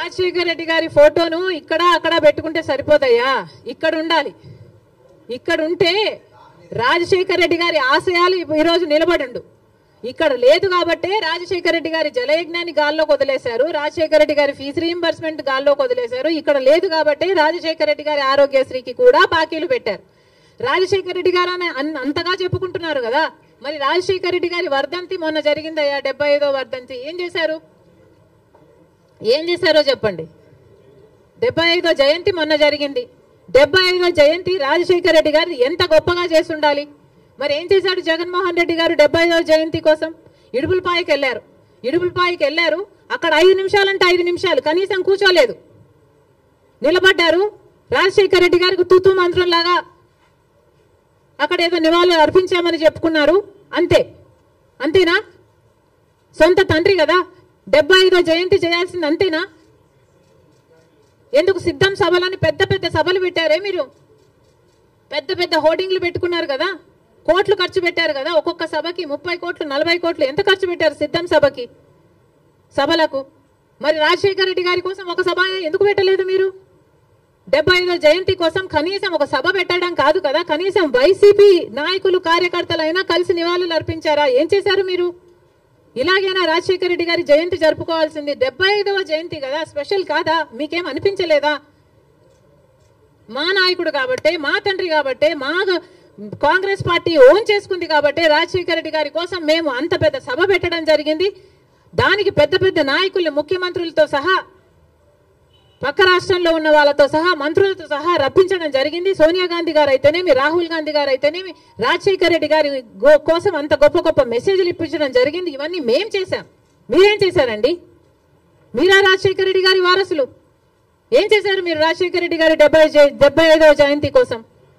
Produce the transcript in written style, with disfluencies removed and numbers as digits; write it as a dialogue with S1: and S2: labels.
S1: రాజశేఖర రెడ్డి గారి ఫోటోను ఇక్కడ అక్కడ పెట్టుకుంటే సరిపోతాయా? ఇక్కడ ఉండాలి. ఇక్కడ ఉంటే రాజశేఖర రెడ్డి గారి ఆశయాలు ఈరోజు నిలబడిండు. ఇక్కడ లేదు కాబట్టే రాజశేఖర రెడ్డి గారి జలయజ్ఞాన్ని గాల్లోకి వదిలేశారు, రాజశేఖర రెడ్డి గారి ఫీజు రీయింబర్స్మెంట్ గాల్లోకి వదిలేశారు. ఇక్కడ లేదు కాబట్టే రాజశేఖర రెడ్డి గారి ఆరోగ్యశ్రీకి కూడా బాకీలు పెట్టారు. రాజశేఖర రెడ్డి గారు అంతగా చెప్పుకుంటున్నారు కదా, మరి రాజశేఖర రెడ్డి గారి వర్ధంతి మొన్న జరిగిందయ్యా, 75వ వర్ధంతి. ఏం చేశారో చెప్పండి. 75వ జయంతి మొన్న జరిగింది. 75వ జయంతి రాజశేఖర రెడ్డి గారు ఎంత గొప్పగా చేసి ఉండాలి. మరి ఏం చేశాడు జగన్మోహన్ రెడ్డి గారు? 75వ జయంతి కోసం ఇడుపులపాయకి వెళ్ళారు. అక్కడ 5 నిమిషాలంటే 5 నిమిషాలు కనీసం కూర్చోలేదు, నిలబడ్డారు. రాజశేఖర రెడ్డి గారికి తూతూ మంత్రం లాగా అక్కడ ఏదో నివాళులు అర్పించామని చెప్పుకున్నారు. అంతేనా? సొంత తండ్రి కదా, 75వ జయంతి చేయాల్సింది, అంతేనా? ఎందుకు సిద్ధం సభలని పెద్ద పెద్ద సభలు పెట్టారే మీరు? పెద్ద పెద్ద హోర్డింగ్లు పెట్టుకున్నారు కదా, కోట్లు ఖర్చు పెట్టారు కదా, ఒక్కొక్క సభకి 30 కోట్లు 40 కోట్లు ఎంత ఖర్చు పెట్టారు సిద్ధం సభలకు? మరి రాజశేఖర రెడ్డి గారి కోసం ఒక సభ ఎందుకు పెట్టలేదు మీరు? 75వ జయంతి కోసం కనీసం ఒక సభ పెట్టడం కాదు కదా, కనీసం వైసీపీ నాయకులు కార్యకర్తలైనా కలిసి నివాళులు అర్పించారా? ఏం చేశారు మీరు? ఇలాగైనా రాజశేఖర రెడ్డి గారి జయంతి జరుపుకోవాల్సింది. 75వ జయంతి కదా, స్పెషల్ కాదా? మీకేం అనిపించలేదా? మా నాయకుడు కాబట్టే, మా తండ్రి కాబట్టే, మా కాంగ్రెస్ పార్టీ ఓన్ చేసుకుంది కాబట్టి రాజశేఖర రెడ్డి గారి కోసం మేము అంత పెద్ద సభ పెట్టడం జరిగింది. దానికి పెద్ద పెద్ద నాయకులు, ముఖ్యమంత్రులతో సహా, పక్క రాష్ట్రంలో ఉన్న వాళ్ళతో సహా, మంత్రులతో సహా రప్పించడం జరిగింది. సోనియా గాంధీ గారు అయితేనేమి, రాహుల్ గాంధీ గారు అయితేనేమి రాజశేఖర రెడ్డి గారి కోసం అంత గొప్ప గొప్ప మెసేజ్లు ఇప్పించడం జరిగింది. ఇవన్నీ మేం చేశాం. మీరేం చేశారండి? మీరా రాజశేఖర రెడ్డి గారి వారసులు? ఏం చేశారు మీరు రాజశేఖర రెడ్డి గారి 75వ జయంతి కోసం?